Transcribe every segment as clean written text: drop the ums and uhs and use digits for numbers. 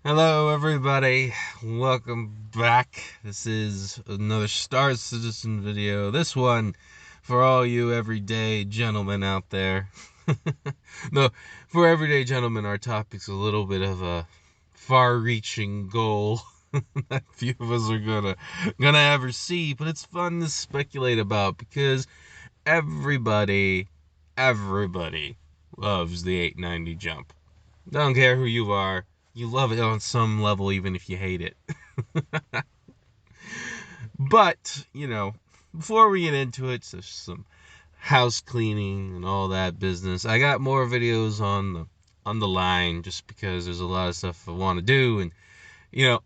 Hello, everybody. Welcome back. This is another Star Citizen video. This one for all you everyday gentlemen out there. No, for everyday gentlemen, our topic's a little bit of a far-reaching goal that few of us are gonna ever see, but it's fun to speculate about because everybody, everybody loves the 890 jump. Don't care who you are. You love it on some level, even if you hate it. But, before we get into it, so some house cleaning and all that business. I got more videos on the line just because there's a lot of stuff I want to do. And, you know,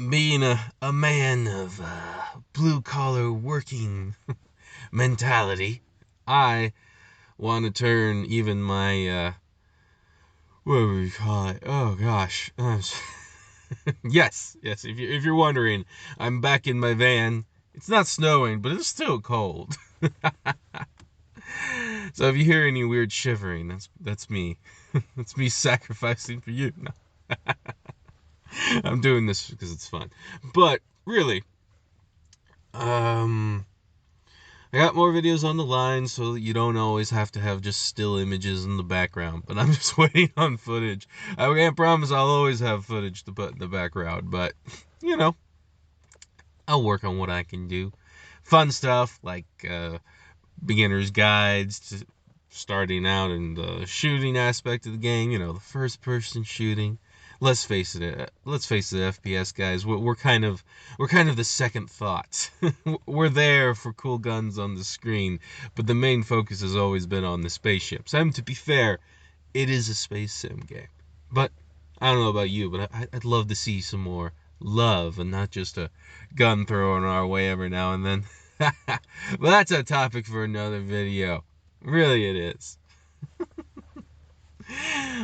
being a man of blue collar working mentality, I want to turn even my, what do we call it? Oh, gosh. Yes. If you're wondering, I'm back in my van. It's not snowing, but it's still cold. So if you hear any weird shivering, that's me. That's me sacrificing for you. No. I'm doing this because it's fun. But really, um, I got more videos on the line, so that you don't always have to have just still images in the background. But I'm just waiting on footage. I can't promise I'll always have footage to put in the background, but you know, I'll work on what I can do. Fun stuff like beginner's guides to starting out in the shooting aspect of the game. The first person shooting. Let's face it. Let's face it, FPS guys. We're kind of the second thought. We're there for cool guns on the screen, but the main focus has always been on the spaceships. And to be fair, it is a space sim game. But I don't know about you, but I'd love to see some more love and not just a gun thrown our way every now and then. Well, that's a topic for another video. Really, it is.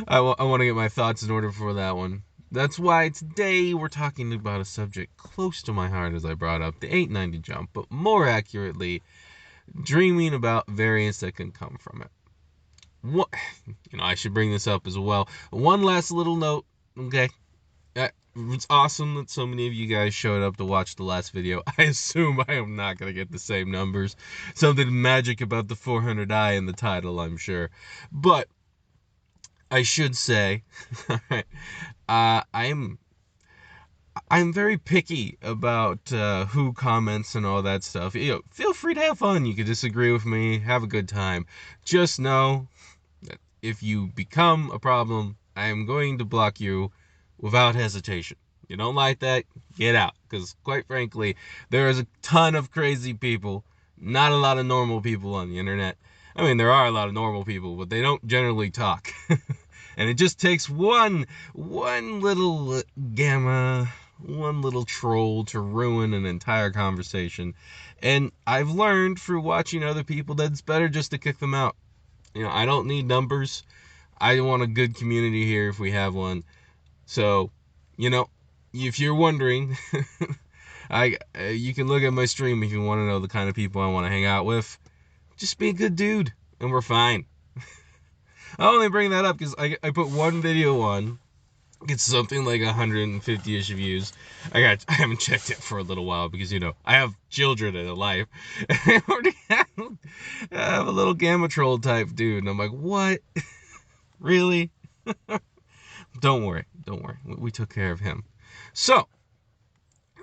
I want to get my thoughts in order for that one. That's why today we're talking about a subject close to my heart, as I brought up the 890 jump, but more accurately, dreaming about variants that can come from it. What, I should bring this up as well. One last little note, okay? It's awesome that so many of you guys showed up to watch the last video. I assume I am not going to get the same numbers. Something magic about the 400i in the title, I'm sure. But I should say, alright, I'm very picky about who comments and all that stuff. Feel free to have fun. You can disagree with me, have a good time. Just know that if you become a problem, I am going to block you without hesitation. You don't like that? Get out. Because quite frankly, there is a ton of crazy people, not a lot of normal people on the internet. I mean, there are a lot of normal people, but they don't generally talk. And it just takes one little gamma, one little troll to ruin an entire conversation. And I've learned through watching other people that it's better just to kick them out. I don't need numbers. I want a good community here if we have one. So, you know, if you're wondering, you can look at my stream if you want to know the kind of people I want to hang out with. Just be a good dude, and we're fine. I only bring that up because I put one video on, gets something like 150-ish views. I haven't checked it for a little while because I have children and a life. I already have a little gamma troll type dude, and I'm like, what? Really? Don't worry. We took care of him. So,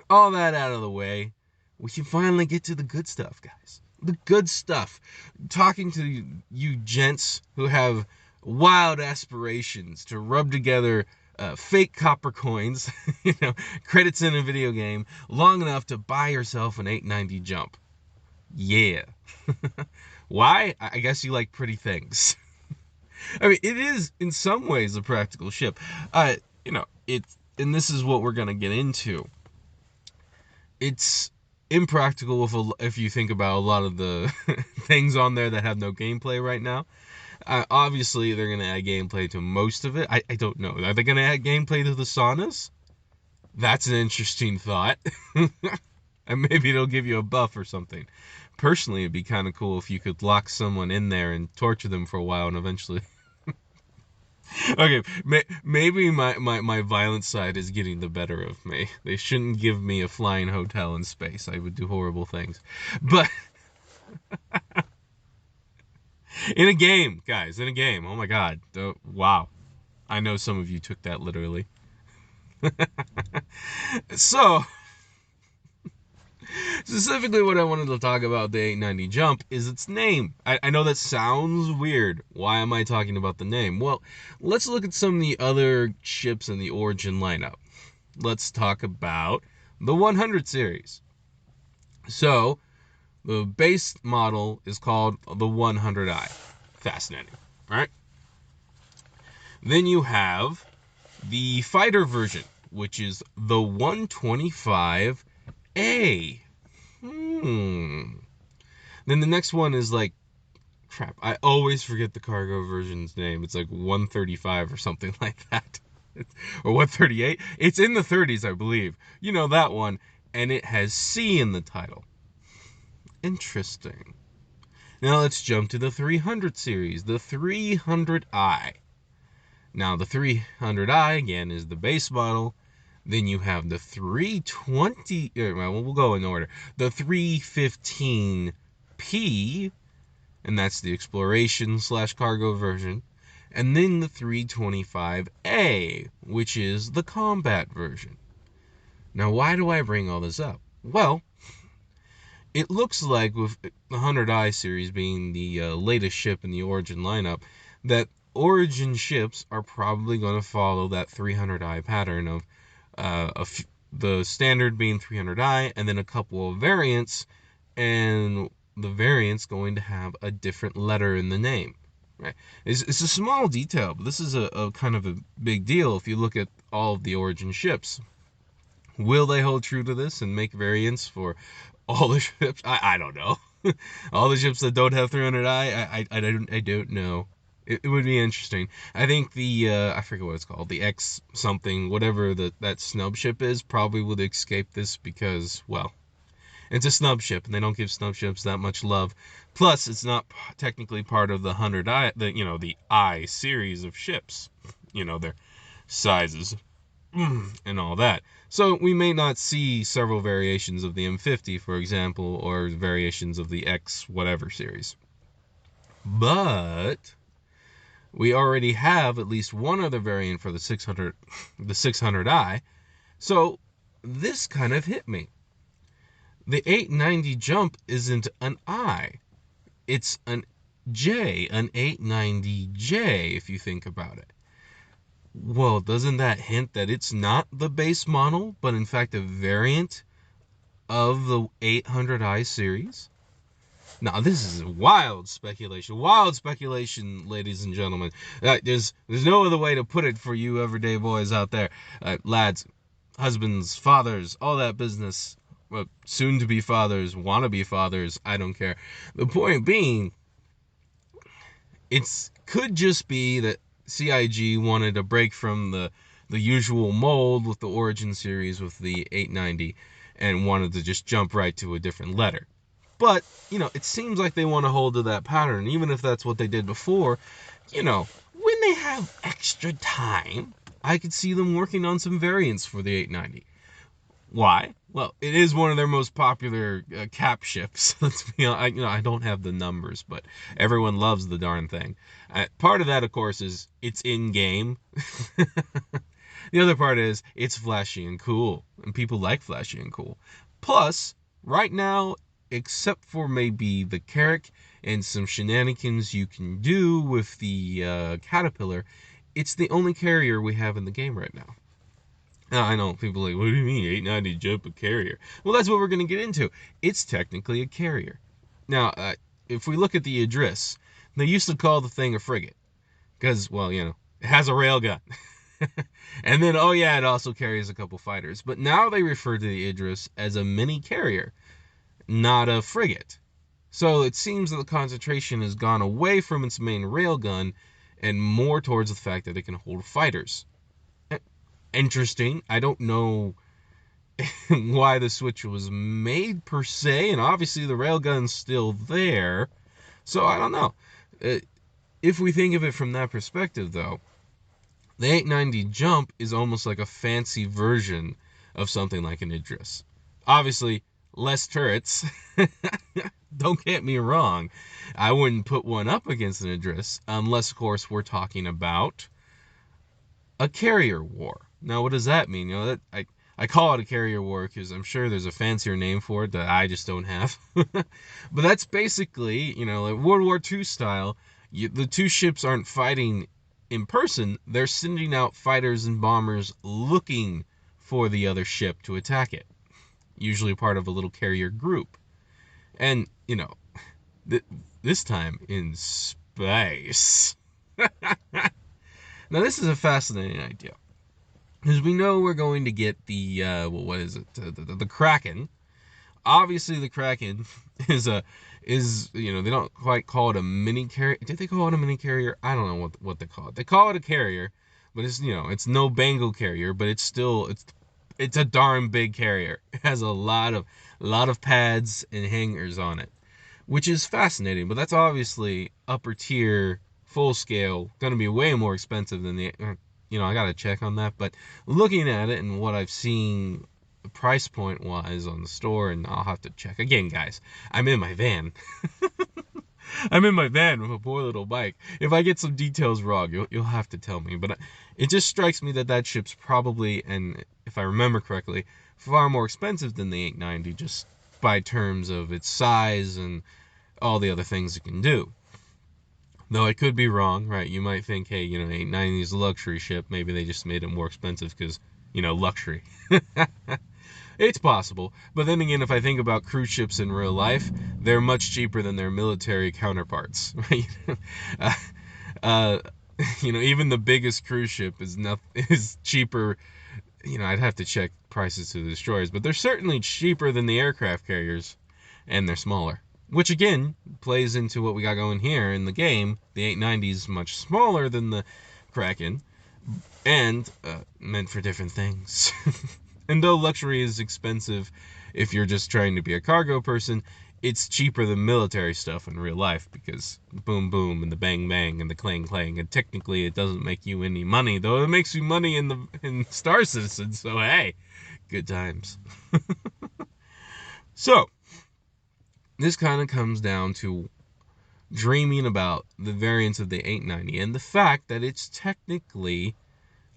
all that out of the way, we can finally get to the good stuff, guys. The good stuff. Talking to you gents who have wild aspirations to rub together fake copper coins, credits in a video game, long enough to buy yourself an 890 jump. Yeah. Why? I guess you like pretty things. I mean, it is in some ways a practical ship. And this is what we're gonna get into. It's impractical if you think about a lot of the things on there that have no gameplay right now. Obviously, they're gonna add gameplay to most of it. I don't know. Are they gonna add gameplay to the saunas? That's an interesting thought. And maybe it'll give you a buff or something. Personally, it'd be kind of cool if you could lock someone in there and torture them for a while and eventually Okay, maybe my violent side is getting the better of me. They shouldn't give me a flying hotel in space. I would do horrible things. But in a game, guys, in a game. Oh my God. Wow. I know some of you took that literally. So, specifically, what I wanted to talk about the 890 jump is its name. I know that sounds weird. Why am I talking about the name? Well, let's look at some of the other ships in the Origin lineup. Let's talk about the 100 series. So, the base model is called the 100i. Fascinating, right? Then you have the fighter version, which is the 125A. Then the next one is like, crap, I always forget the cargo version's name. It's like 135 or something like that. Or 138. It's in the 30s, I believe. You know that one. And it has C in the title. Interesting. Now let's jump to the 300 series, the 300i. Now the 300i, again, is the base model. Then you have the 320, well, we'll go in order. The 315p, and that's the exploration slash cargo version. And then the 325A, which is the combat version. Now, why do I bring all this up? Well, it looks like with the 100i series being the latest ship in the Origin lineup, that Origin ships are probably going to follow that 300i pattern of the standard being 300i and then a couple of variants, and the variants going to have a different letter in the name. Right? It's a small detail, but this is a kind of a big deal if you look at all of the Origin ships. Will they hold true to this and make variants for all the ships? I don't know. All the ships that don't have 300i, I don't know. It would be interesting. I think the I forget what it's called, the X something, whatever that snub ship is, probably would escape this because, well, it's a snub ship and they don't give snub ships that much love. Plus, it's not technically part of the 100i, the I series of ships. Their sizes and all that. So we may not see several variations of the M50, for example, or variations of the X whatever series. But we already have at least one other variant for the 600i. So this kind of hit me. The 890 jump isn't an I. It's an J, an 890J if you think about it. Well, doesn't that hint that it's not the base model, but in fact a variant of the 800i series? Now, this is wild speculation, ladies and gentlemen. There's no other way to put it for you everyday boys out there, lads, husbands, fathers, all that business. Well, soon to be fathers, wanna be fathers. I don't care. The point being, it could just be that CIG wanted a break from the usual mold with the Origin series with the 890 and wanted to just jump right to a different letter. But, it seems like they want to hold to that pattern, even if that's what they did before. When they have extra time, I could see them working on some variants for the 890. Why? Well, it is one of their most popular cap ships. Let's be honest. I don't have the numbers, but everyone loves the darn thing. Part of that, of course, is it's in game. The other part is it's flashy and cool, and people like flashy and cool. Plus, right now, except for maybe the Carrack and some shenanigans you can do with the Caterpillar, it's the only carrier we have in the game right now. Now, I know people are like, what do you mean 890 jump a carrier? Well, that's what we're going to get into. It's technically a carrier. Now, if we look at the Idris, they used to call the thing a frigate because, well, it has a railgun. And then, oh yeah, it also carries a couple fighters. But now they refer to the Idris as a mini carrier, not a frigate. So it seems that the concentration has gone away from its main railgun and more towards the fact that it can hold fighters. Interesting. I don't know why the switch was made per se, and obviously the railgun's still there. So I don't know. If we think of it from that perspective, though, The 890 Jump is almost like a fancy version of something like an Idris. Obviously, less turrets. Don't get me wrong. I wouldn't put one up against an Idris unless, of course, we're talking about a carrier war. Now, what does that mean? That I call it a carrier war because I'm sure there's a fancier name for it that I just don't have. But that's basically, like World War II style. The two ships aren't fighting in person. They're sending out fighters and bombers looking for the other ship to attack it. Usually part of a little carrier group. And, this time in space. Now, this is a fascinating idea. Because we know we're going to get the, what is it? The Kraken. Obviously, the Kraken they don't quite call it a mini carrier. Did they call it a mini carrier? I don't know what they call it. They call it a carrier, but it's no Bengal carrier, but it's a darn big carrier. It has a lot of pads and hangars on it, which is fascinating. But that's obviously upper tier, full scale, going to be way more expensive than I got to check on that. But looking at it and what I've seen price point wise on the store, and I'll have to check again, guys. I'm in my van. I'm in my van with a poor little bike. If I get some details wrong, you'll have to tell me. But it just strikes me that ship's probably, and if I remember correctly, far more expensive than the 890, just by terms of its size and all the other things it can do. Though I could be wrong, right? You might think, hey, 890 is a luxury ship. Maybe they just made it more expensive because, luxury. It's possible. But then again, if I think about cruise ships in real life, they're much cheaper than their military counterparts, right? uh, uh, even the biggest cruise ship is cheaper. I'd have to check prices to the destroyers, but they're certainly cheaper than the aircraft carriers, and they're smaller. Which again plays into what we got going here in the game. The 890 is much smaller than the Kraken, and meant for different things. And though luxury is expensive if you're just trying to be a cargo person, it's cheaper than military stuff in real life because boom boom and the bang bang and the clang clang, and technically it doesn't make you any money, though it makes you money in Star Citizen, so hey, good times. So this kind of comes down to dreaming about the variants of the 890 and the fact that it's technically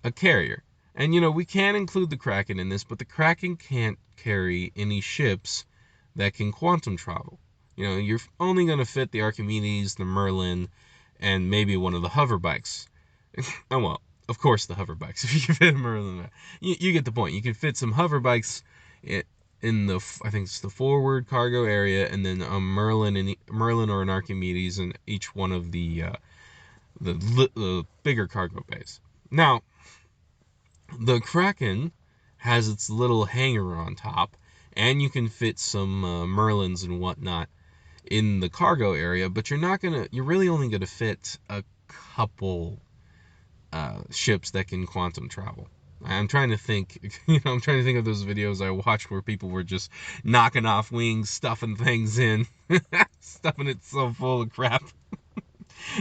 a carrier. And we can include the Kraken in this, but the Kraken can't carry any ships that can quantum travel. You're only going to fit the Archimedes, the Merlin, and maybe one of the hover bikes. Oh, well, of course the hover bikes. If you can fit a Merlin, you get the point. You can fit some hover bikes in the, I think it's the forward cargo area, and then a Merlin or an Archimedes in each one of the bigger cargo bays. Now, the Kraken has its little hangar on top, and you can fit some Merlins and whatnot in the cargo area, but you're really only gonna fit a couple ships that can quantum travel. I'm trying to think, I'm trying to think of those videos I watched where people were just knocking off wings, stuffing things in, stuffing it so full of crap.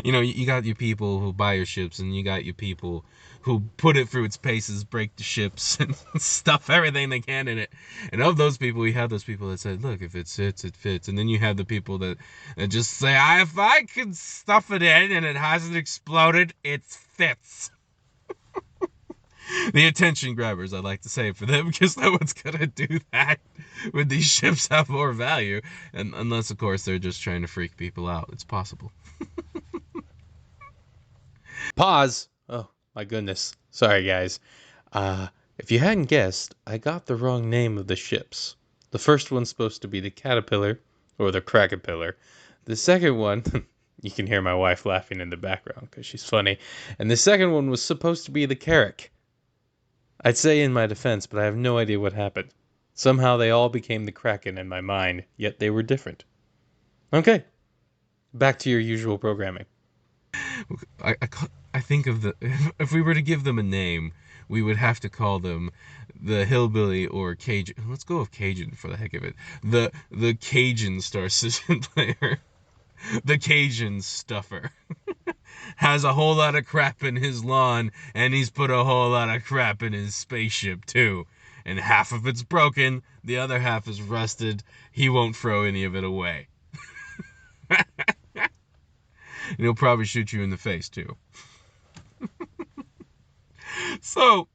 You got your people who buy your ships, and you got your people who put it through its paces, break the ships, and stuff everything they can in it. And of those people, you have those people that said, look, if it fits, it fits. And then you have the people that just say, if I can stuff it in and it hasn't exploded, it fits. The attention grabbers, I like to say, for them, because no one's going to do that when these ships have more value. And unless, of course, they're just trying to freak people out. It's possible. Pause. Oh, my goodness. Sorry, guys. If you hadn't guessed, I got the wrong name of the ships. The first one's supposed to be the Caterpillar, or the Krakapillar. The second one, you can hear my wife laughing in the background because she's funny. And the second one was supposed to be the Carrack. I'd say in my defense, but I have no idea what happened. Somehow they all became the Kraken in my mind, yet they were different. Okay, back to your usual programming. I, I, I think of if we were to give them a name, we would have to call them the Hillbilly or Cajun. Let's go with Cajun for the heck of it. The Cajun Star Citizen player. The Cajun Stuffer. has a whole lot of crap in his lawn, and he's put a whole lot of crap in his spaceship too. And half of it's broken, the other half is rusted. He won't throw any of it away. And he'll probably shoot you in the face too. So,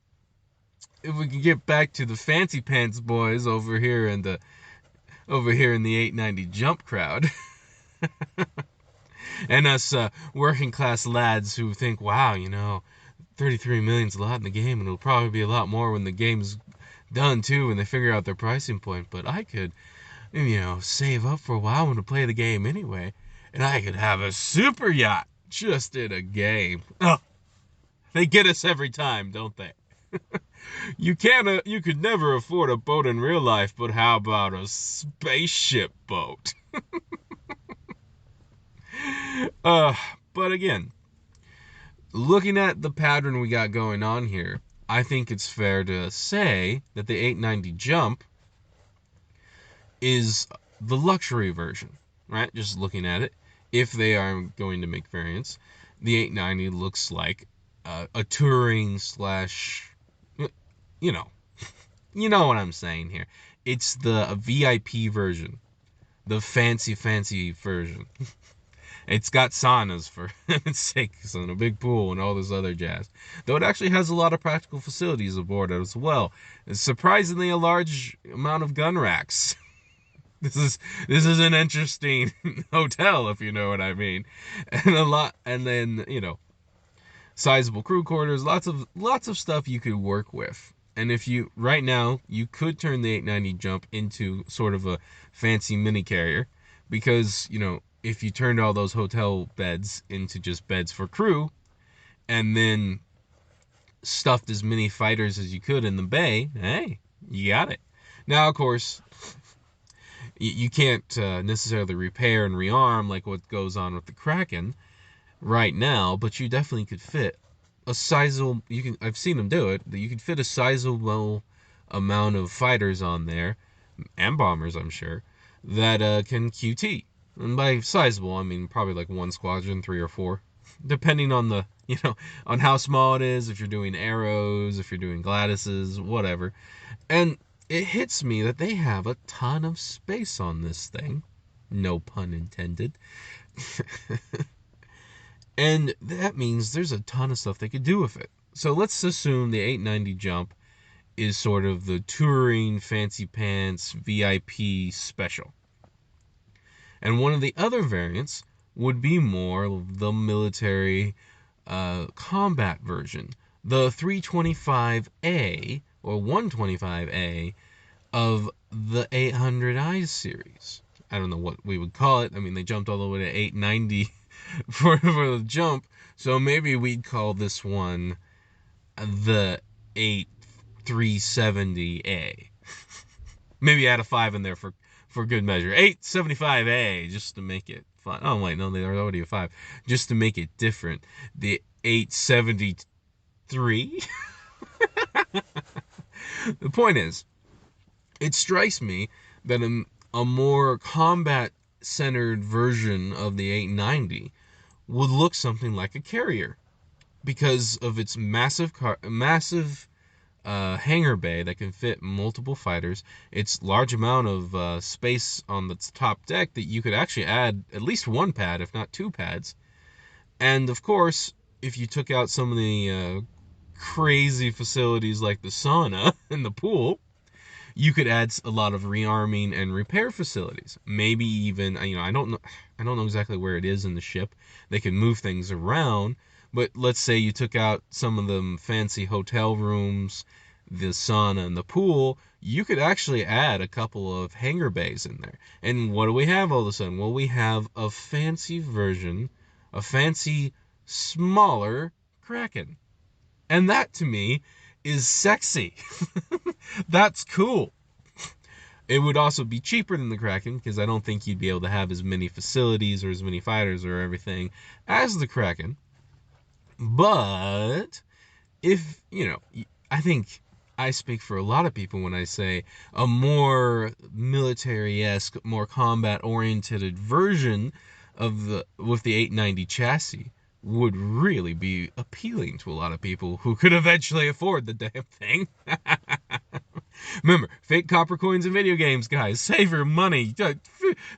if we can get back to the fancy pants boys over here in the 890 jump crowd, and us working class lads who think, wow, 33 million's a lot in the game, and it'll probably be a lot more when the game's done too, when they figure out their pricing point. But I could, save up for a while when to play the game anyway, and I could have a super yacht just in a game. Oh, they get us every time, don't they? You could never afford a boat in real life, but how about a spaceship boat? Uh, but again, looking at the pattern we got going on here, I think it's fair to say that the 890 Jump is the luxury version, right? Just looking at it, if they are going to make variants, the 890 looks like a touring slash, you know, you know what I'm saying here. It's the VIP version, the fancy version. It's got saunas for its sake, and a big pool and all this other jazz. Though it actually has a lot of practical facilities aboard as well. It's surprisingly a large amount of gun racks. This is an interesting hotel, if you know what I mean, and then sizable crew quarters, lots of stuff you could work with. And if you right now you could turn the 890 Jump into sort of a fancy mini carrier, because if you turned all those hotel beds into just beds for crew, and then stuffed as many fighters as you could in the bay, hey, you got it. Now, of course, you can't necessarily repair and rearm like what goes on with the Kraken right now, but you definitely could fit a sizable. I've seen them do it. You could fit a sizable amount of fighters on there, and bombers, I'm sure, that can QT. And by sizable, I mean probably like one squadron, three or four, depending on the on how small it is. If you're doing arrows, if you're doing Gladises, whatever. And it hits me that they have a ton of space on this thing. No pun intended. And that means there's a ton of stuff they could do with it. So let's assume the 890 Jump is sort of the touring fancy pants VIP special. And one of the other variants would be more the military combat version, the 325A or 125A of the 800i series. I don't know what we would call it. I mean, they jumped all the way to 890 for the Jump, so maybe we'd call this one the 8370A. Maybe add a 5 in there for good measure. 875A, just to make it fun. Oh, wait, no, there's already a 5. Just to make it different. The 873. The point is, it strikes me that a more combat centered version of the 890 would look something like a carrier because of its massive hangar bay that can fit multiple fighters. Its large amount of space on the top deck that you could actually add at least one pad, if not two pads. And of course, if you took out some of the crazy facilities like the sauna and the pool, you could add a lot of rearming and repair facilities. Maybe even, I don't know exactly where it is in the ship. They can move things around, but let's say you took out some of them fancy hotel rooms, the sauna and the pool, you could actually add a couple of hangar bays in there. And what do we have all of a sudden? Well, we have a fancy version, a fancy smaller Kraken. And that to me is sexy. That's cool. It would also be cheaper than the Kraken because I don't think you'd be able to have as many facilities or as many fighters or everything as the Kraken. But if, I think I speak for a lot of people when I say a more military-esque, more combat-oriented version with the 890 chassis would really be appealing to a lot of people who could eventually afford the damn thing. Remember, fake copper coins in video games, guys. Save your money.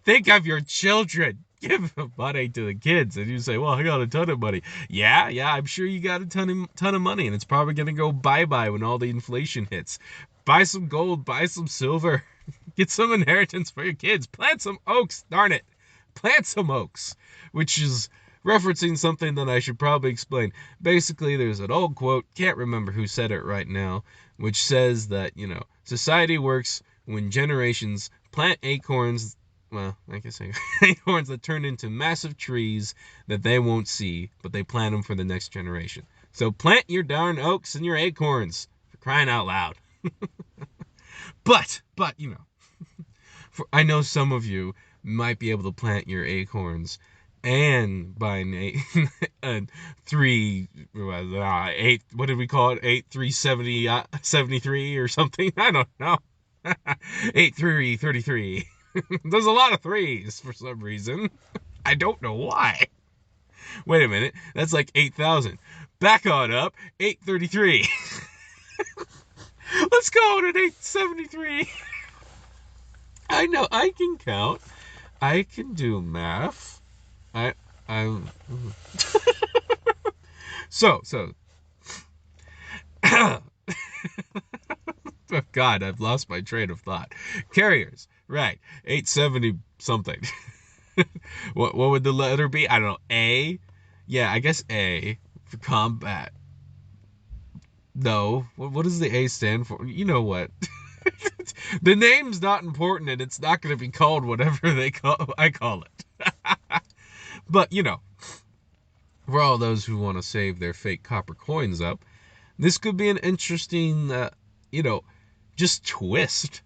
Think of your children. Give money to the kids. And you say, well, I got a ton of money. Yeah, I'm sure you got a ton of money, and it's probably going to go bye-bye when all the inflation hits. Buy some gold, buy some silver, get some inheritance for your kids. Plant some oaks, darn it. Plant some oaks, which is referencing something that I should probably explain. Basically, there's an old quote, can't remember who said it right now, which says that, society works when generations plant acorns, well, I guess acorns that turn into massive trees that they won't see, but they plant them for the next generation. So plant your darn oaks and your acorns, for crying out loud. But, I know some of you might be able to plant your acorns and buy a three, eight, what did we call it? 8370, 73 or something? I don't know. 8333. There's a lot of threes for some reason. I don't know why. Wait a minute. That's like 8,000. Back on up. 833. Let's go at 873. I know I can count. I can do math. I so oh God, I've lost my train of thought. Carriers, right? 870 something. What would the letter be? I don't know. A? Yeah, I guess A for combat. No. What does the A stand for? You know what? The name's not important, and it's not going to be called whatever I call it. But for all those who want to save their fake copper coins up, this could be an interesting, you know, just twist,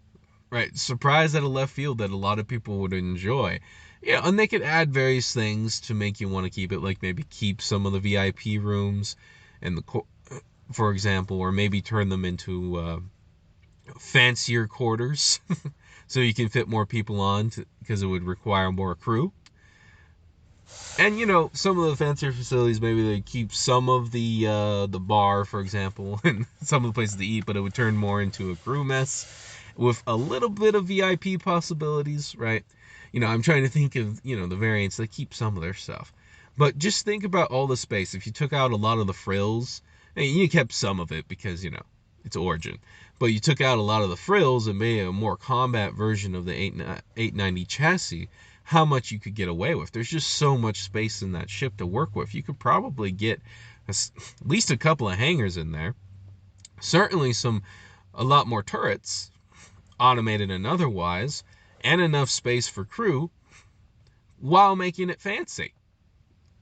right? Surprise out of left field that a lot of people would enjoy. Yeah, and they could add various things to make you want to keep it, like maybe keep some of the VIP rooms, and for example, or maybe turn them into fancier quarters, so you can fit more people on, because it would require more crew. And some of the fancier facilities, maybe they keep some of the bar, for example, and some of the places to eat, but it would turn more into a crew mess with a little bit of VIP possibilities, right? I'm trying to think of the variants. They keep some of their stuff, but just think about all the space. If you took out a lot of the frills, and you kept some of it because it's Origin, but you took out a lot of the frills and made a more combat version of the 890 chassis, how much you could get away with. There's just so much space in that ship to work with. You could probably get at least a couple of hangars in there. Certainly a lot more turrets, automated and otherwise, and enough space for crew while making it fancy.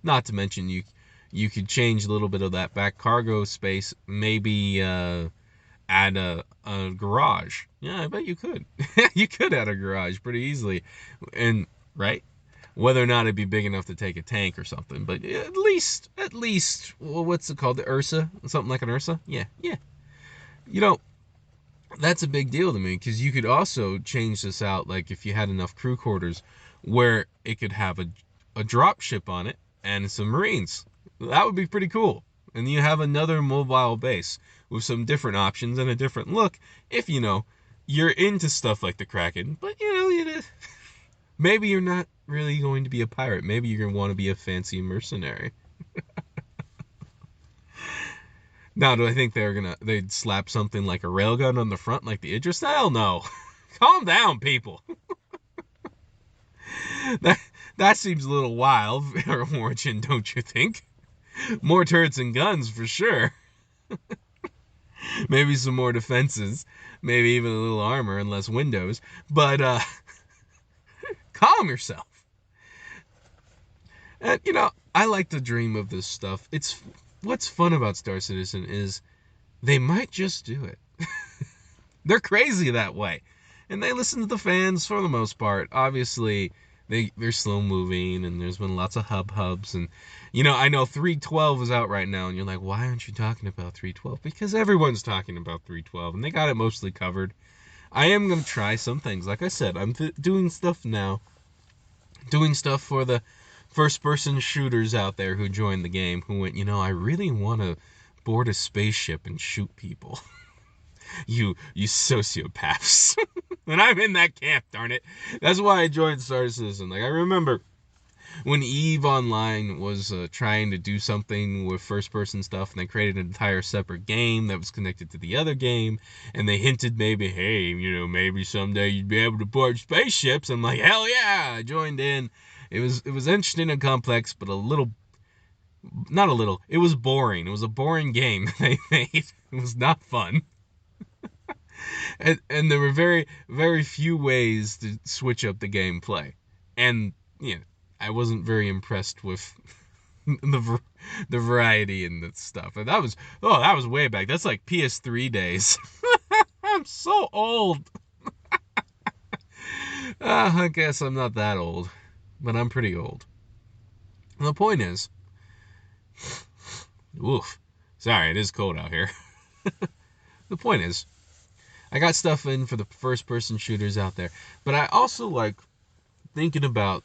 Not to mention you could change a little bit of that back cargo space, maybe add a garage. Yeah, I bet you could. You could add a garage pretty easily, and right, whether or not it'd be big enough to take a tank or something, but at least, well, what's it called, the Ursa, something like an Ursa. Yeah. You know that's a big deal to me, because you could also change this out, like if you had enough crew quarters where it could have a drop ship on it and some Marines. That would be pretty cool. And you have another mobile base with some different options and a different look, if you're into stuff like the Kraken. But maybe you're not really going to be a pirate. Maybe you're going to want to be a fancy mercenary. Now, do I think they'd slap something like a railgun on the front like the Idris? Hell no. Calm down, people. that that seems a little wild for Origin, don't you think? More turrets and guns for sure. Maybe some more defenses. Maybe even a little armor and less windows. But calm yourself. And I like to dream of this stuff. It's what's fun about Star Citizen is they might just do it. They're crazy that way, and they listen to the fans for the most part. Obviously, they're slow moving, and there's been lots of hubs, and I know 312 is out right now, and you're like, why aren't you talking about 312? Because everyone's talking about 312, and they got it mostly covered. I am gonna try some things. Like I said, I'm doing stuff now, doing stuff for the first person shooters out there who joined the game who went, I really want to board a spaceship and shoot people. You sociopaths. And I'm in that camp, darn it. That's why I joined Star Citizen. Like, I remember when EVE Online was trying to do something with first person stuff, and they created an entire separate game that was connected to the other game, and they hinted maybe, hey, maybe someday you'd be able to board spaceships. I'm like, hell yeah! I joined in. It was interesting and complex, but a little, not a little, it was boring. It was a boring game they made. It was not fun. And there were very, very few ways to switch up the gameplay. And, I wasn't very impressed with the variety and the stuff. And that was way back. That's like PS3 days. I'm so old. I guess I'm not that old, but I'm pretty old. And the point is, oof, sorry, it is cold out here. The point is, I got stuff in for the first person shooters out there, but I also like thinking about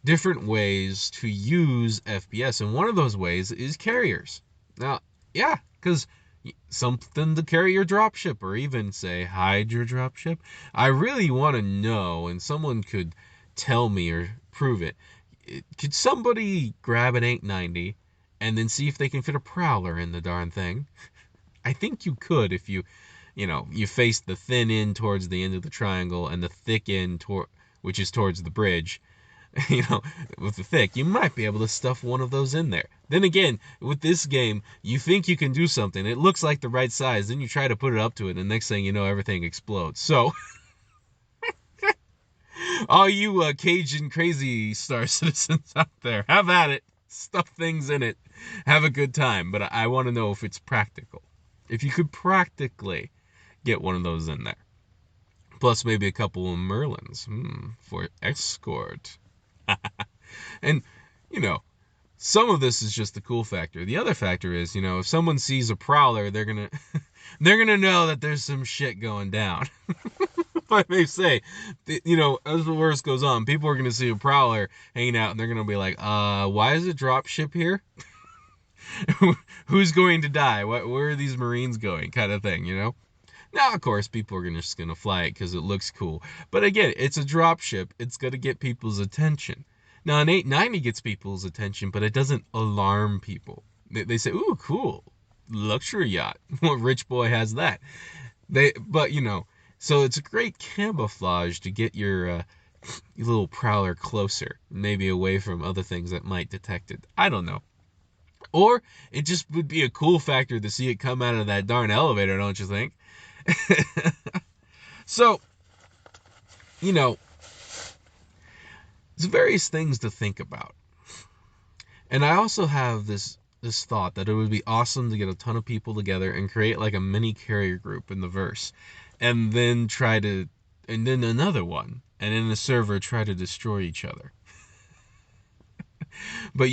different ways to use FPS, and one of those ways is carriers. Now, yeah, because something to carry your dropship, or even say hide your dropship. I really want to know, and someone could tell me or prove it. Could somebody grab an 890 and then see if they can fit a prowler in the darn thing? I think you could if you face the thin end towards the end of the triangle and the thick end which is towards the bridge. you know, with the thick, you might be able to stuff one of those in there. Then again, with this game, you think you can do something. It looks like the right size. Then you try to put it up to it, and the next thing you know, everything explodes. So, all you Cajun crazy Star Citizens out there, have at it. Stuff things in it. Have a good time. But I want to know if it's practical. If you could practically get one of those in there. Plus maybe a couple of Merlins for escort. And, you know, some of this is just the cool factor. The other factor is, if someone sees a prowler, they're gonna they're gonna know that there's some shit going down. If I may say, as the worst goes on, people are gonna see a prowler hanging out, and they're gonna be like, why is a drop ship here? Who's going to die? Where are these Marines going? Kind of thing, Now, of course, people are just gonna fly it because it looks cool. But again, it's a drop ship. It's gonna get people's attention. Now, an 890 gets people's attention, but it doesn't alarm people. They say, "Ooh, cool, luxury yacht. What rich boy has that?" So it's a great camouflage to get your little prowler closer, maybe away from other things that might detect it. I don't know. Or it just would be a cool factor to see it come out of that darn elevator, don't you think? So, there's various things to think about. And I also have this thought that it would be awesome to get a ton of people together and create like a mini carrier group in the verse. And then and then another one. And in the server try to destroy each other. But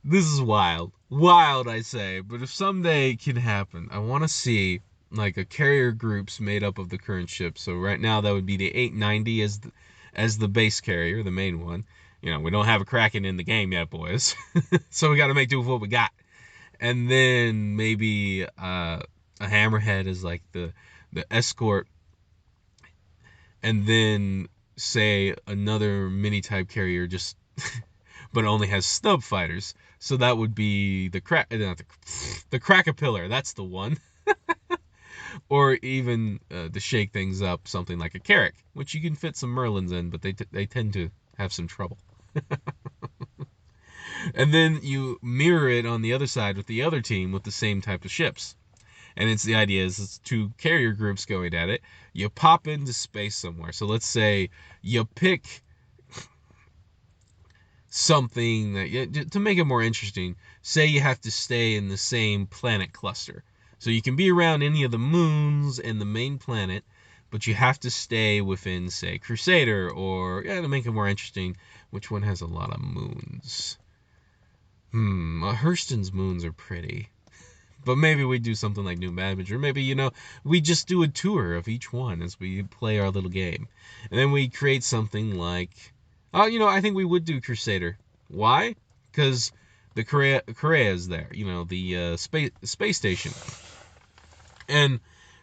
this is wild. Wild, I say. But if someday it can happen, I want to see like a carrier groups made up of the current ships. So right now that would be the 890 as the base carrier, the main one. We don't have a Kraken in the game yet, boys. So we got to make do with what we got. And then maybe a Hammerhead is like the escort. And then say another mini type carrier just but only has snub fighters. So that would be the Crackapillar. That's the one. Or even to shake things up, something like a Carrack, which you can fit some Merlins in, but they tend to have some trouble. And then you mirror it on the other side with the other team with the same type of ships. And the idea is it's two carrier groups going at it. You pop into space somewhere. So let's say you pick something to make it more interesting. Say you have to stay in the same planet cluster. So you can be around any of the moons and the main planet, but you have to stay within, say, Crusader, or, to make it more interesting, which one has a lot of moons? Hurston's moons are pretty. But maybe we do something like New Madbridge, or maybe, we just do a tour of each one as we play our little game. And then we create something like I think we would do Crusader. Why? Because the Korea is there. The space station, and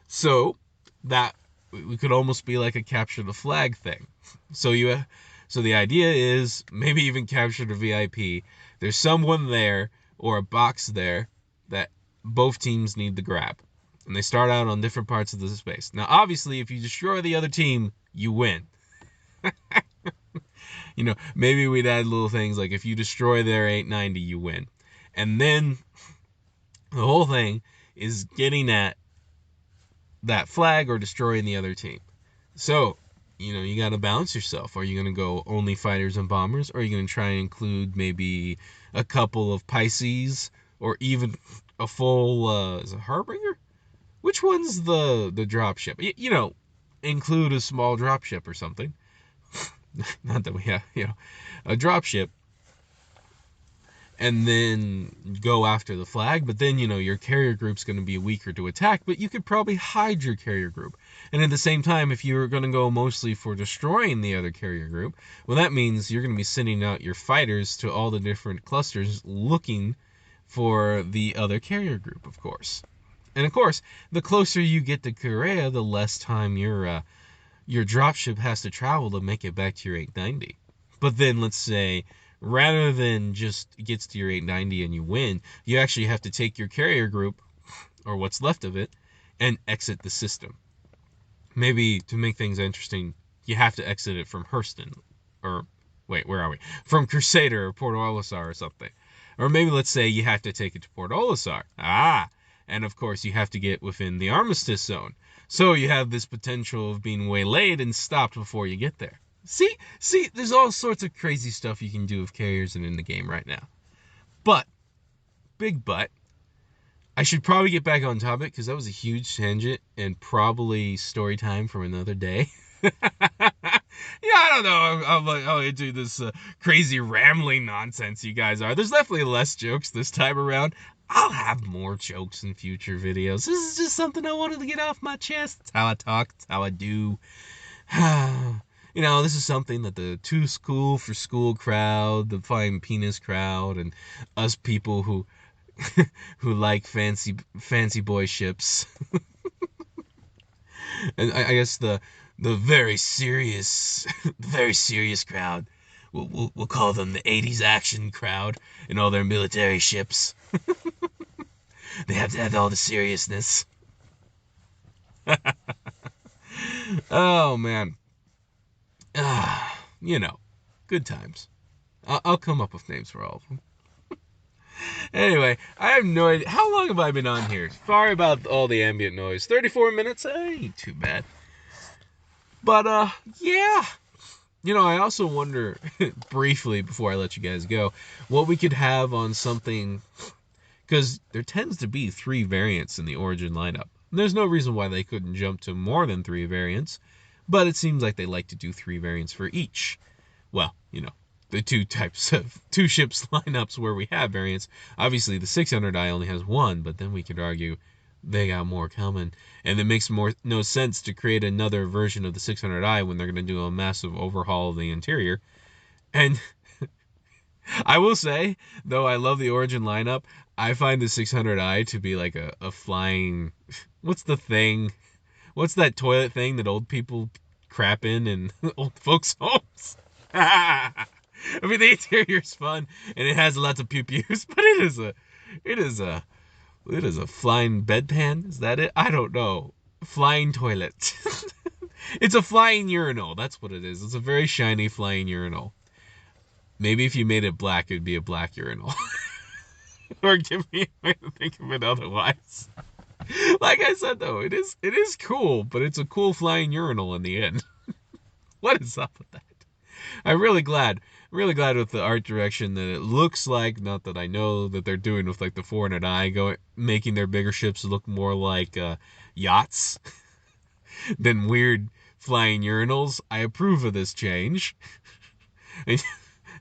so that we could almost be like a capture the flag thing. So so the idea is maybe even capture the VIP. There's someone there or a box there that both teams need to grab, and they start out on different parts of the space. Now, obviously, if you destroy the other team, you win. Maybe we'd add little things like if you destroy their 890, you win. And then the whole thing is getting at that flag or destroying the other team. So, you got to balance yourself. Are you going to go only fighters and bombers? Or are you going to try and include maybe a couple of Pisces or even a full, is it Harbinger? Which one's the drop ship? Include a small drop ship or something. Not that we have, a drop ship, and then go after the flag. But then, your carrier group's going to be weaker to attack, but you could probably hide your carrier group. And at the same time, if you're going to go mostly for destroying the other carrier group, well, that means you're going to be sending out your fighters to all the different clusters looking for the other carrier group, of course. And of course, the closer you get to Korea, the less time your dropship has to travel to make it back to your 890. But then let's say rather than just gets to your 890 and you win, you actually have to take your carrier group or what's left of it and exit the system. Maybe to make things interesting, you have to exit it from Hurston or wait, where are we? From Crusader or Port Olisar or something. Or maybe let's say you have to take it to Port Olisar. And of course you have to get within the armistice zone. So you have this potential of being waylaid and stopped before you get there. See, there's all sorts of crazy stuff you can do with carriers and in the game right now. But, big but, I should probably get back on topic because that was a huge tangent and probably story time for another day. I don't know. I'm like, into this crazy rambling nonsense you guys are. There's definitely less jokes this time around. I'll have more jokes in future videos. This is just something I wanted to get off my chest. It's how I talk. It's how I do. This is something that the too school for school crowd, the fine penis crowd, and us people who who like fancy boy ships, and I guess the very serious very serious crowd. We'll call them the 80s action crowd and all their military ships. They have to have all the seriousness. Oh man. Good times. I'll come up with names for all of them. Anyway, I have no idea. How long have I been on here? Sorry about all the ambient noise. 34 minutes? Ain't too bad. But, yeah. I also wonder, briefly, before I let you guys go, what we could have on something. Because there tends to be 3 variants in the Origin lineup. There's no reason why they couldn't jump to more than 3 variants. But it seems like they like to do 3 variants for each. Well, the 2 types of 2 ships lineups where we have variants. Obviously, the 600i only has 1, but then we could argue they got more coming. And it makes no sense to create another version of the 600i when they're going to do a massive overhaul of the interior. And I will say, though I love the Origin lineup, I find the 600i to be like a flying... What's the thing? What's that toilet thing that old people crap in old folks' homes? I mean, the interior's fun and it has lots of pew pews, but it is a flying bedpan. Is that it? I don't know. Flying toilet. It's a flying urinal. That's what it is. It's a very shiny flying urinal. Maybe if you made it black, it'd be a black urinal. Or give me a way to think of it otherwise. Like I said, though, it is cool, but it's a cool flying urinal in the end. What is up with that? I'm really glad with the art direction that it looks like, not that I know that they're doing with like the 400i, making their bigger ships look more like yachts than weird flying urinals. I approve of this change.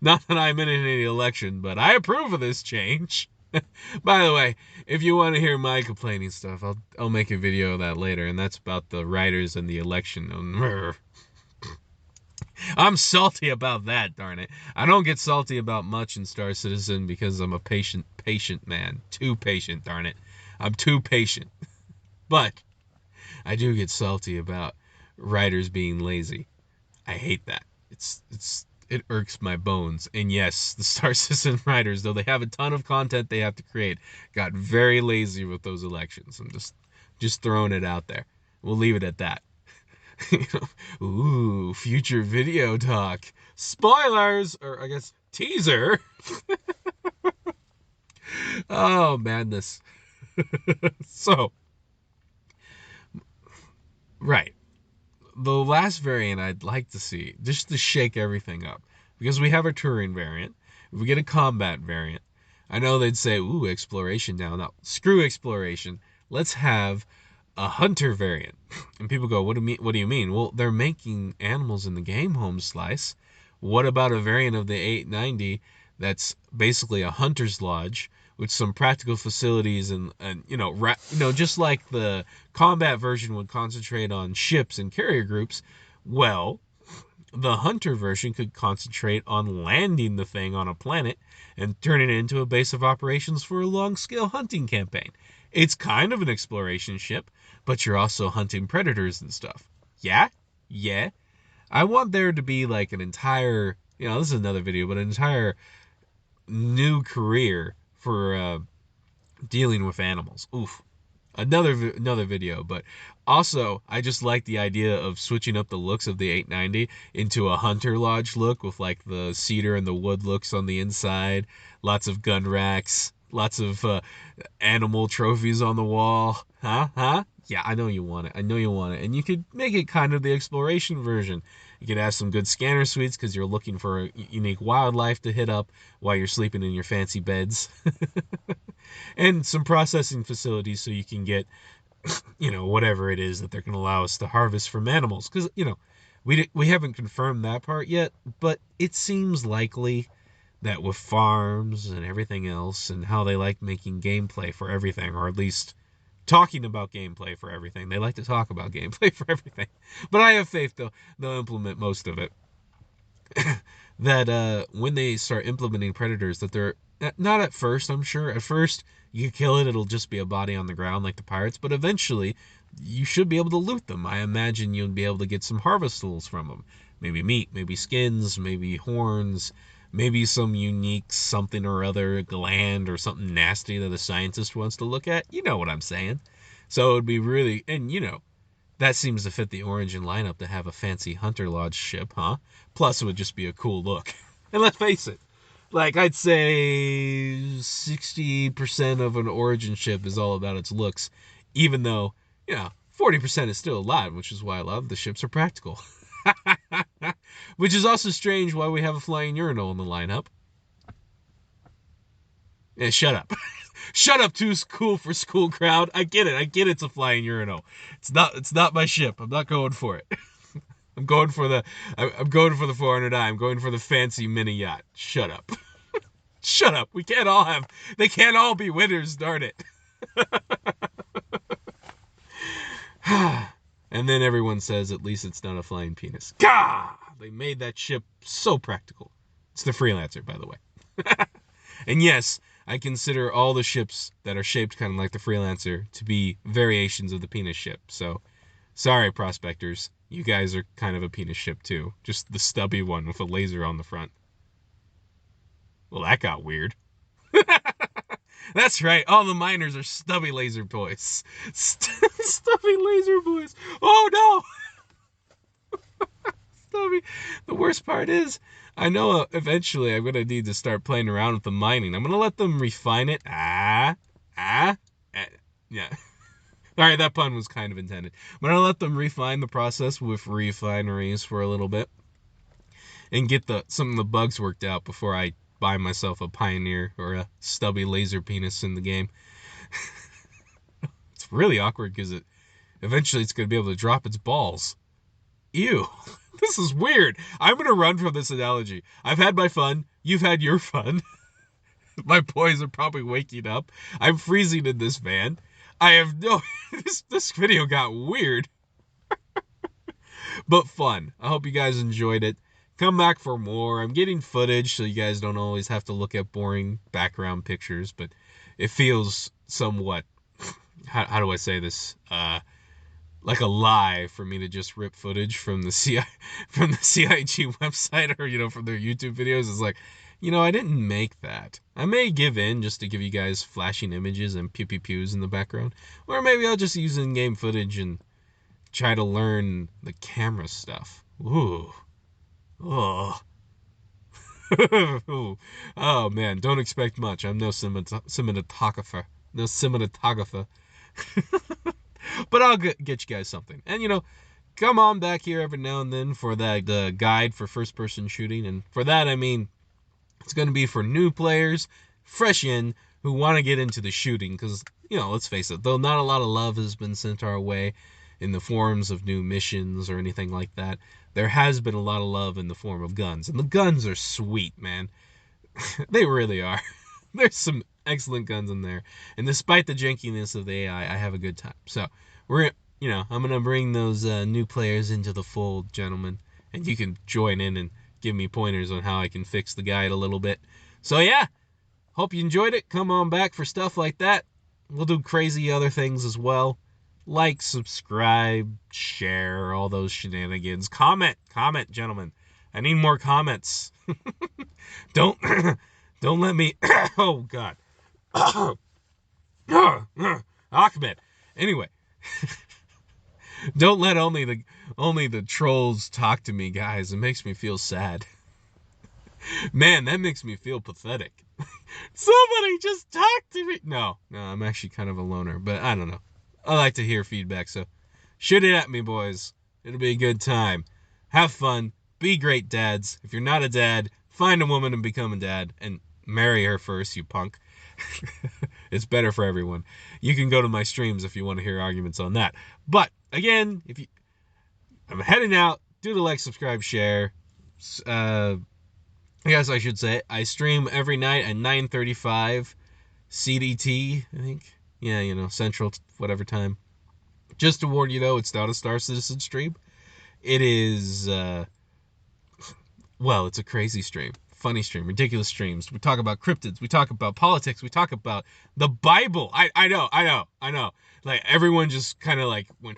Not that I'm in any election, but I approve of this change. By the way, if you want to hear my complaining stuff, I'll make a video of that later, and that's about the writers and the election. I'm salty about that, darn it. I don't get salty about much in Star Citizen because I'm a patient man. Too patient, darn it. I'm too patient. But I do get salty about writers being lazy. I hate that. It irks my bones. And yes, the Star Citizen writers, though they have a ton of content they have to create, got very lazy with those elections. I'm just throwing it out there. We'll leave it at that. Ooh, future video talk. Spoilers, or I guess teaser. Oh, madness. So, right. The last variant I'd like to see, just to shake everything up, because we have a touring variant. If we get a combat variant, I know they'd say, ooh, exploration now. No, screw exploration. Let's have a hunter variant. And people go, what do you mean? Well, they're making animals in the game, home slice. What about a variant of the 890 that's basically a hunter's lodge with some practical facilities and just like the combat version would concentrate on ships and carrier groups. Well, the hunter version could concentrate on landing the thing on a planet and turn it into a base of operations for a long-scale hunting campaign. It's kind of an exploration ship, but you're also hunting predators and stuff. Yeah? Yeah. I want there to be like an entire, this is another video, but an entire new career for dealing with animals. Oof. Another video, but also I just like the idea of switching up the looks of the 890 into a hunter lodge look with like the cedar and the wood looks on the inside, lots of gun racks, lots of animal trophies on the wall. Huh? Yeah, I know you want it. I know you want it. And you could make it kind of the exploration version. You could have some good scanner suites because you're looking for a unique wildlife to hit up while you're sleeping in your fancy beds. And some processing facilities so you can get, whatever it is that they're going to allow us to harvest from animals. Because, we haven't confirmed that part yet, but it seems likely that with farms and everything else and how they like making gameplay for everything, or at least talking about gameplay for everything. They like to talk about gameplay for everything. But I have faith they'll implement most of it. That when they start implementing predators, that they're not at first, I'm sure. At first, you kill it, it'll just be a body on the ground like the pirates, but eventually, you should be able to loot them. I imagine you'll be able to get some harvestables from them. Maybe meat, maybe skins, maybe horns, maybe some unique something or other, gland or something nasty that a scientist wants to look at. You know what I'm saying. So it would be really, and that seems to fit the Origin lineup to have a fancy Hunter Lodge ship, huh? Plus, it would just be a cool look. And let's face it, like I'd say 60% of an Origin ship is all about its looks, even though, 40% is still a lot, which is why a lot of the ships are practical. Which is also strange why we have a flying urinal in the lineup. Yeah, shut up. Shut up, too cool for school crowd. I get it. It's a flying urinal. It's not my ship. I'm not going for it. I'm going for the 400i. I'm going for the fancy mini yacht. Shut up. Shut up. They can't all be winners, darn it. And then everyone says at least it's not a flying penis. Gah! They made that ship so practical. It's the Freelancer, by the way. And yes, I consider all the ships that are shaped kind of like the Freelancer to be variations of the penis ship. So, sorry, prospectors. You guys are kind of a penis ship too. Just the stubby one with a laser on the front. Well, that got weird. That's right. All the miners are stubby laser boys. Stubby laser boys. Oh no! Stubby. The worst part is, I know eventually I'm gonna need to start playing around with the mining. I'm gonna let them refine it. Yeah. All right, that pun was kind of intended. I'm gonna let them refine the process with refineries for a little bit and get some of the bugs worked out before I buy myself a Pioneer or a stubby laser penis in the game. It's really awkward because eventually it's gonna be able to drop its balls. Ew. This is weird. I'm gonna run from this analogy. I've had my fun. You've had your fun. My boys are probably waking up. I'm freezing in this van. I have no. This video got weird, but fun. I hope you guys enjoyed it. come back for more. I'm getting footage so you guys don't always have to look at boring background pictures, but it feels somewhat, how do I say this? Like a lie for me to just rip footage from the from the CIG website, or from their YouTube videos. It's like, I didn't make that. I may give in just to give you guys flashing images and pew pew pews in the background, or maybe I'll just use in-game footage and try to learn the camera stuff. Ooh. Oh. Oh man, don't expect much. I'm no cinematographer. No cinematographer. But I'll get you guys something. And come on back here every now and then for that guide for first person shooting. And for that, I mean, it's going to be for new players, fresh in, who want to get into the shooting. Because, let's face it, though not a lot of love has been sent our way in the forms of new missions or anything like that, there has been a lot of love in the form of guns. And the guns are sweet, man. They really are. There's some excellent guns in there. And despite the jankiness of the AI, I have a good time. So, I'm going to bring those new players into the fold, gentlemen. And you can join in and give me pointers on how I can fix the guide a little bit. So, yeah, hope you enjoyed it. Come on back for stuff like that. We'll do crazy other things as well. Like, subscribe, share, all those shenanigans. Comment, gentlemen. I need more comments. Don't don't let me oh god. Ahmed. Anyway, don't let only the trolls talk to me, guys. It makes me feel sad. Man, that makes me feel pathetic. Somebody just talk to me. No, I'm actually kind of a loner, but I don't know. I like to hear feedback, so shoot it at me, boys. It'll be a good time. Have fun. Be great dads. If you're not a dad, find a woman and become a dad, and marry her first, you punk. It's better for everyone. You can go to my streams if you want to hear arguments on that. But again, I'm heading out. Do the like, subscribe, share. I guess I should say I stream every night at 9:35 CDT, I think. Yeah, Central whatever time. Just to warn you though, it's not a Star Citizen stream. It is it's a crazy stream. Funny stream, ridiculous streams. We talk about cryptids, we talk about politics, we talk about the Bible. I know. Like everyone just kind of like went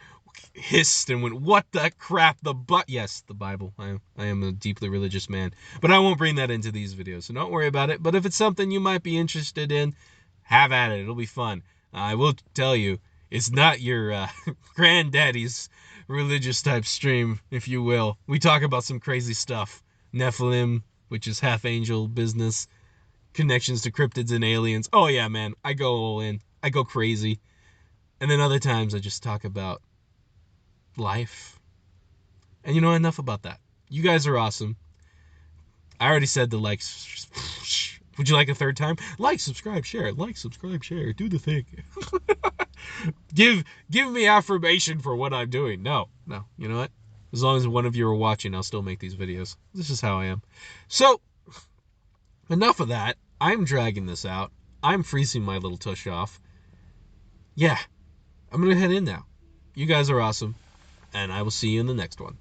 hissed and went, "What the crap?" Yes, the Bible. I am a deeply religious man, but I won't bring that into these videos, so don't worry about it. But if it's something you might be interested in, have at it. It'll be fun. I will tell you, it's not your granddaddy's religious type stream, if you will. We talk about some crazy stuff. Nephilim, which is half angel business, connections to cryptids and aliens. Oh yeah, man, I go all in. I go crazy. And then other times I just talk about life. And enough about that. You guys are awesome. I already said the likes. Would you like a third time? Like, subscribe, share. Like, subscribe, share. Do the thing. Give me affirmation for what I'm doing. No. You know what? As long as one of you are watching, I'll still make these videos. This is how I am. So, enough of that. I'm dragging this out. I'm freezing my little tush off. Yeah, I'm going to head in now. You guys are awesome, and I will see you in the next one.